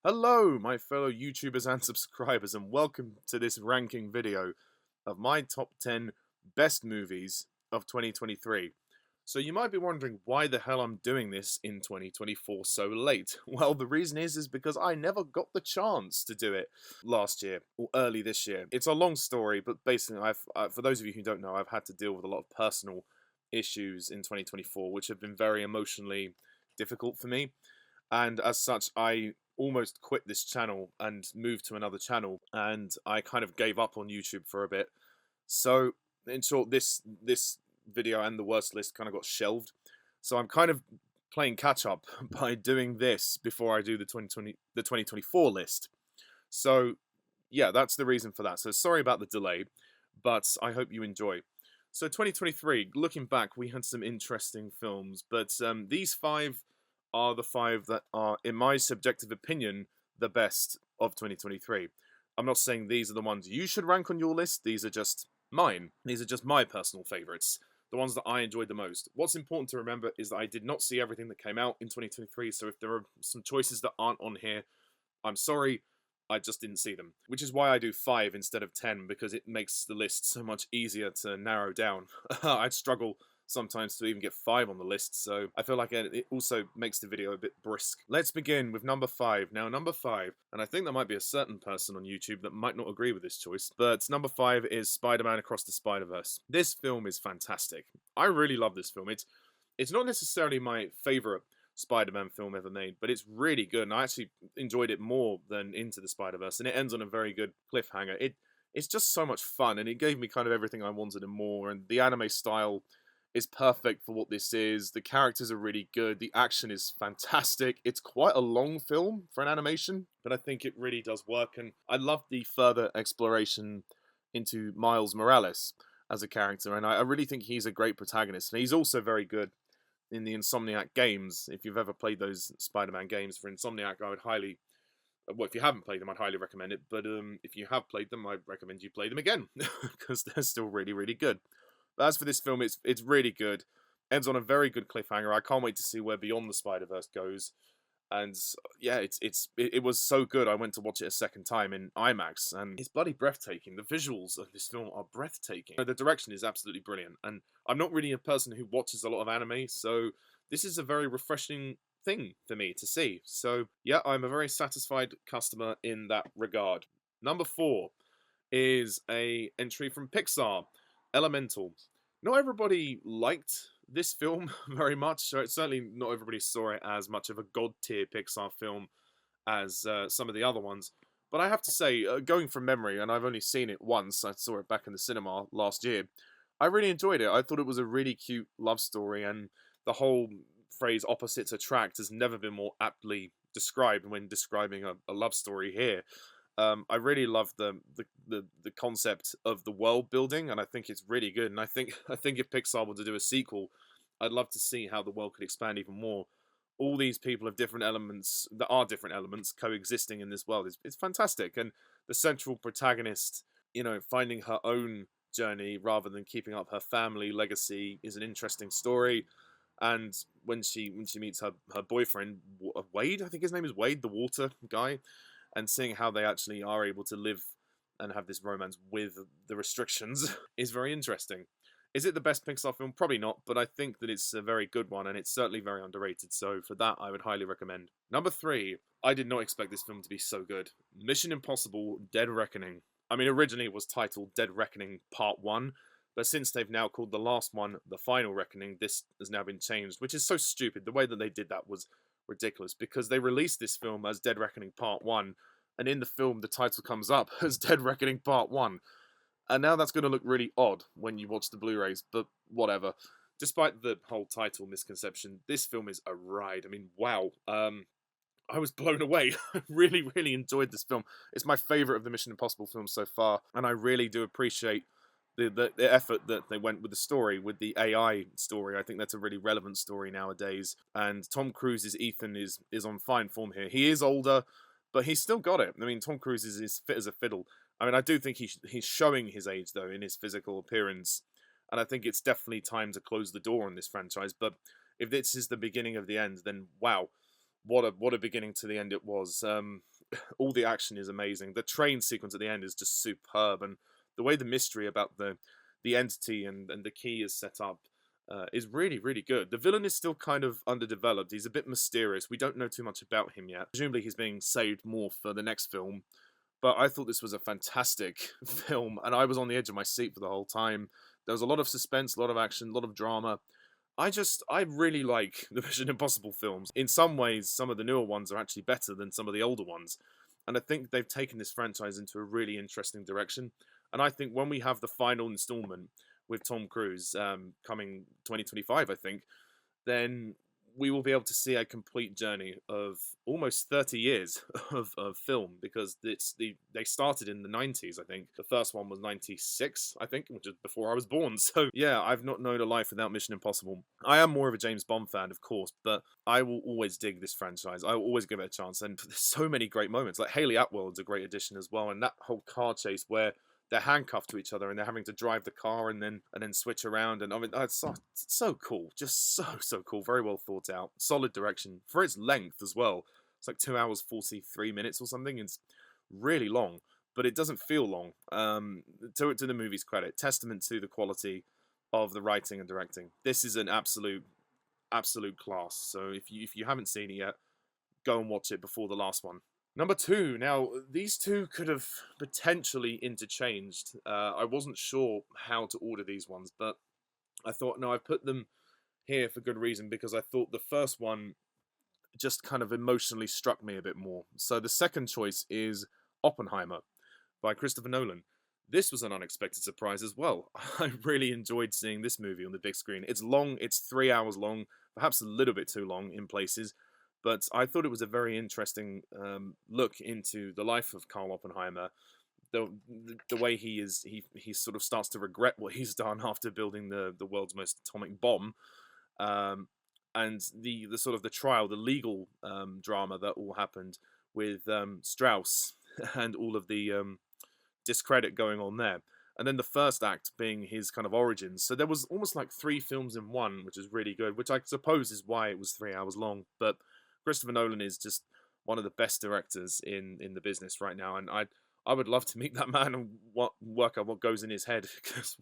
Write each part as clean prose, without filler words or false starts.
Hello, my fellow YouTubers and subscribers, and welcome to this ranking video of my top 10 best movies of 2023. So you might be wondering why the hell I'm doing this in 2024 so late. Well, the reason is because I never got the chance to do it last year or early this year. It's a long story, but basically, for those of you who don't know, I've had to deal with a lot of personal issues in 2024, which have been very emotionally difficult for me. And as such, I almost quit this channel and moved to another channel, and I kind of gave up on YouTube for a bit. So in short, this video and the worst list kind of got shelved. So I'm kind of playing catch up by doing this before I do the 2024 list. So yeah, that's the reason for that. So sorry about the delay, but I hope you enjoy. So 2023, looking back, we had some interesting films, but these five are the five that are, in my subjective opinion, the best of 2023. I'm not saying these are the ones you should rank on your list, these are just mine. These are just my personal favourites, the ones that I enjoyed the most. What's important to remember is that I did not see everything that came out in 2023, so if there are some choices that aren't on here, I'm sorry, I just didn't see them. Which is why I do 5 instead of 10, because it makes the list so much easier to narrow down. I'd struggle sometimes to even get 5 on the list, so I feel like it also makes the video a bit brisk. Let's begin with number 5. Now, number 5, and I think there might be a certain person on YouTube that might not agree with this choice, but number 5 is Spider-Man Across the Spiderverse. This film is fantastic. I really love this film. It's not necessarily my favourite Spider-Man film ever made, but it's really good, and I actually enjoyed it more than Into the Spider-Verse, and it ends on a very good cliffhanger. It's just so much fun, and it gave me kind of everything I wanted and more, and the anime style is perfect for what this is. The characters are really good, the action is fantastic. It's quite a long film for an animation, but I think it really does work, and I love the further exploration into Miles Morales as a character, and I really think he's a great protagonist, and he's also very good in the Insomniac games. If you've ever played those Spider-Man games for Insomniac, I would highly, well, if you haven't played them, I'd highly recommend it, but if you have played them, I recommend you play them again, because they're still really, really good. But as for this film, it's really good. Ends on a very good cliffhanger. I can't wait to see where Beyond the Spider-Verse goes. And yeah, it was so good. I went to watch it a second time in IMAX, and it's bloody breathtaking. The visuals of this film are breathtaking. The direction is absolutely brilliant, and I'm not really a person who watches a lot of anime, so this is a very refreshing thing for me to see. So yeah, I'm a very satisfied customer in that regard. Number 4 is a entry from Pixar, Elemental. Not everybody liked this film very much, so certainly not everybody saw it as much of a god tier Pixar film as some of the other ones. But I have to say, going from memory, and I've only seen it once, I saw it back in the cinema last year, I really enjoyed it. I thought it was a really cute love story, and the whole phrase opposites attract has never been more aptly described when describing a love story here. I really love the concept of the world building, and I think it's really good. And I think if Pixar were to do a sequel, I'd love to see how the world could expand even more. All these people have different elements that are different elements coexisting in this world. It's fantastic, and the central protagonist, finding her own journey rather than keeping up her family legacy is an interesting story. And when she meets her boyfriend Wade, I think his name is Wade, the water guy, and seeing how they actually are able to live and have this romance with the restrictions is very interesting. Is it the best Pixar film? Probably not, but I think that it's a very good one, and it's certainly very underrated, so for that I would highly recommend. Number 3, I did not expect this film to be so good. Mission Impossible Dead Reckoning. I mean, originally it was titled Dead Reckoning Part 1, but since they've now called the last one The Final Reckoning, this has now been changed, which is so stupid. The way that they did that was ridiculous, because they released this film as Dead Reckoning Part 1, and in the film the title comes up as Dead Reckoning Part 1. And now that's going to look really odd when you watch the Blu-rays, but whatever. Despite the whole title misconception, this film is a ride. I mean, wow. I was blown away. I really, really enjoyed this film. It's my favourite of the Mission Impossible films so far, and I really do appreciate the effort that they went with the story, with the AI story. I think that's a really relevant story nowadays. And Tom Cruise's Ethan is on fine form here. He is older, but he's still got it. I mean, Tom Cruise is fit as a fiddle. I mean, I do think he's showing his age, though, in his physical appearance. And I think it's definitely time to close the door on this franchise. But if this is the beginning of the end, then wow. what a beginning to the end it was. All the action is amazing. The train sequence at the end is just superb, and the way the mystery about the entity and the key is set up is really, really good. The villain is still kind of underdeveloped. He's a bit mysterious. We don't know too much about him yet. Presumably he's being saved more for the next film. But I thought this was a fantastic film, and I was on the edge of my seat for the whole time. There was a lot of suspense, a lot of action, a lot of drama. I really like the Mission Impossible films. In some ways, some of the newer ones are actually better than some of the older ones. And I think they've taken this franchise into a really interesting direction. And I think when we have the final installment with Tom Cruise coming 2025, I think, then we will be able to see a complete journey of almost 30 years of film, because they started in the 90s, I think. The first one was 96, I think, which is before I was born. So yeah, I've not known a life without Mission Impossible. I am more of a James Bond fan, of course, but I will always dig this franchise. I will always give it a chance, and there's so many great moments. Like Haley Atwell is a great addition as well, and that whole car chase where they're handcuffed to each other and they're having to drive the car and then switch around, and I mean it's so cool, just so cool. Very well thought out, solid direction for its length as well. It's like 2 hours 43 minutes or something. It's really long, but it doesn't feel long. To the movie's credit, testament to the quality of the writing and directing. This is an absolute class. So if you haven't seen it yet, go and watch it before the last one. Number 2. Now, these two could have potentially interchanged. I wasn't sure how to order these ones, but I thought, no, I put them here for good reason, because I thought the first one just kind of emotionally struck me a bit more. So the second choice is Oppenheimer by Christopher Nolan. This was an unexpected surprise as well. I really enjoyed seeing this movie on the big screen. It's long, it's 3 hours long, perhaps a little bit too long in places, but I thought it was a very interesting look into the life of Karl Oppenheimer. The way he sort of starts to regret what he's done after building the world's most atomic bomb, and the sort of the trial, the legal drama that all happened with Strauss and all of the discredit going on there. And then the first act being his kind of origins. So there was almost like 3 films in one, which is really good, which I suppose is why it was 3 hours long. But Christopher Nolan is just one of the best directors in the business right now, and I would love to meet that man and work out what goes in his head, because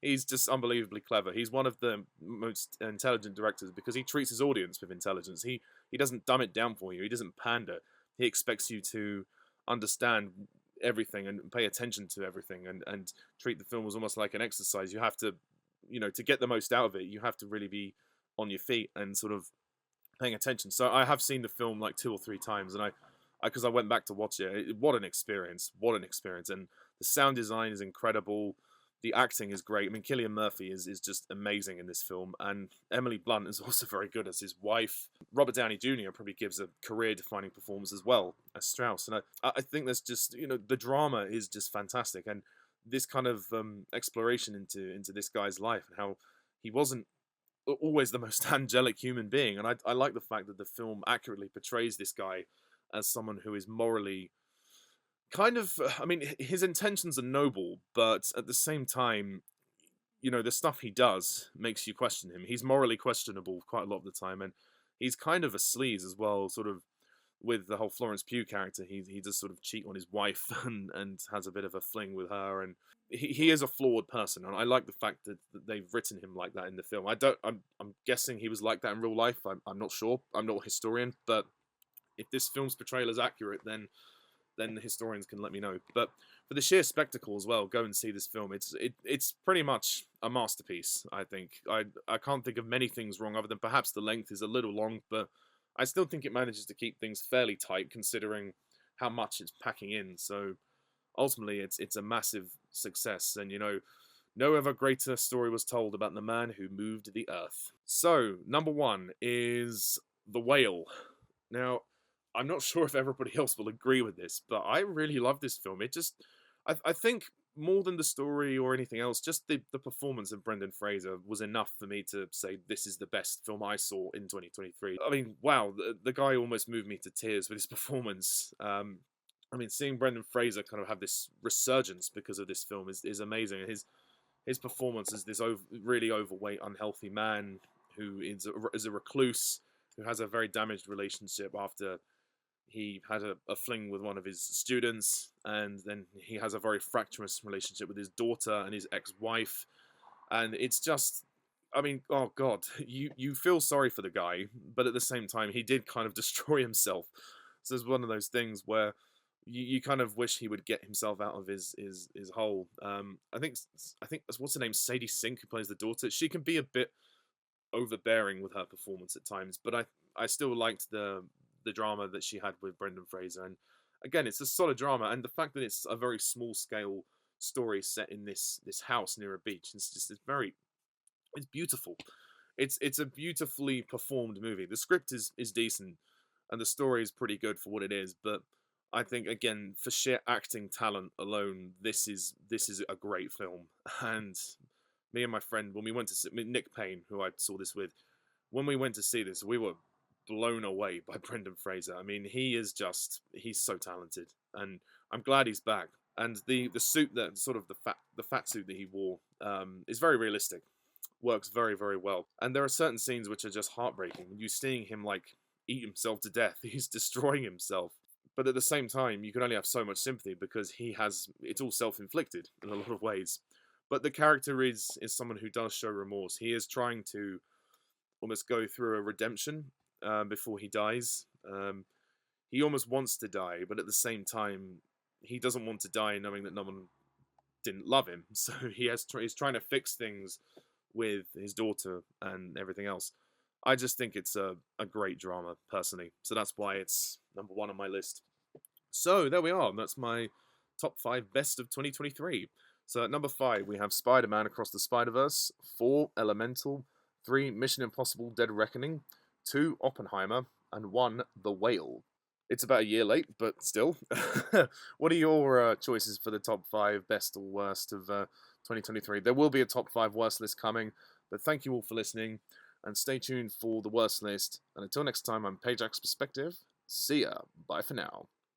he's just unbelievably clever. He's one of the most intelligent directors because he treats his audience with intelligence. He doesn't dumb it down for you. He doesn't pander. He expects you to understand everything and pay attention to everything, and treat the film as almost like an exercise. You have to, to get the most out of it, you have to really be on your feet and sort of paying attention. So I have seen the film like 2 or 3 times, and because I went back to watch it. What an experience! What an experience! And the sound design is incredible. The acting is great. I mean, Cillian Murphy is just amazing in this film, and Emily Blunt is also very good as his wife. Robert Downey Jr. probably gives a career-defining performance as well as Strauss, and I think there's just the drama is just fantastic, and this kind of exploration into this guy's life and how he wasn't always the most angelic human being, and I like the fact that the film accurately portrays this guy as someone who is morally kind of, I mean, his intentions are noble, but at the same time, the stuff he does makes you question him. He's morally questionable quite a lot of the time, and he's kind of a sleaze as well, sort of with the whole Florence Pugh character. He does sort of cheat on his wife and has a bit of a fling with her, and he is a flawed person, and I like the fact that they've written him like that in the film. I'm guessing he was like that in real life. I'm not sure. I'm not a historian, but if this film's portrayal is accurate, then the historians can let me know. But for the sheer spectacle as well, go and see this film. It's pretty much a masterpiece, I think. I can't think of many things wrong, other than perhaps the length is a little long, but I still think it manages to keep things fairly tight considering how much it's packing in. So ultimately, it's a massive success, and no other greater story was told about the man who moved the earth. So number 1 is The Whale. Now, I'm not sure if everybody else will agree with this, but I really love this film. I think more than the story or anything else, just the performance of Brendan Fraser was enough for me to say this is the best film I saw in 2023. I mean, wow, the guy almost moved me to tears with his performance. I mean, seeing Brendan Fraser kind of have this resurgence because of this film is amazing. His performance as this really overweight, unhealthy man who is a recluse, who has a very damaged relationship after he had a fling with one of his students, and then he has a very fractious relationship with his daughter and his ex-wife, and it's just, I mean, oh god, you feel sorry for the guy, but at the same time, he did kind of destroy himself. So it's one of those things where you kind of wish he would get himself out of his hole. I think what's her name, Sadie Sink, who plays the daughter. She can be a bit overbearing with her performance at times, but I still liked the drama that she had with Brendan Fraser. And again, it's a solid drama, and the fact that it's a very small scale story set in this house near a beach, it's beautiful. It's a beautifully performed movie. The script is decent, and the story is pretty good for what it is. But I think again, for sheer acting talent alone, this is a great film. And me and my friend, when we went to see, Nick Payne, who I saw this with, when we went to see this, we were blown away by Brendan Fraser. I mean, he's so talented, and I'm glad he's back. And the suit, that sort of the fat suit that he wore, is very realistic, works very very well. And there are certain scenes which are just heartbreaking. You seeing him like eat himself to death, he's destroying himself. But at the same time, you can only have so much sympathy because it's all self-inflicted in a lot of ways. But the character is someone who does show remorse. He is trying to almost go through a redemption before he dies. He almost wants to die, but at the same time, he doesn't want to die knowing that no one didn't love him. So he's trying to fix things with his daughter and everything else. I just think it's a great drama, personally. So that's why it's number one on my list. So there we are. That's my top 5 best of 2023. So at number 5, we have Spider-Man Across the Spiderverse, 4, Elemental, 3, Mission Impossible Dead Reckoning, 2, Oppenheimer, and 1, The Whale. It's about a year late, but still. What are your choices for the top 5 best or worst of 2023? There will be a top 5 worst list coming, but thank you all for listening, and stay tuned for the worst list. And until next time, I'm Pajak's Perspective. See ya. Bye for now.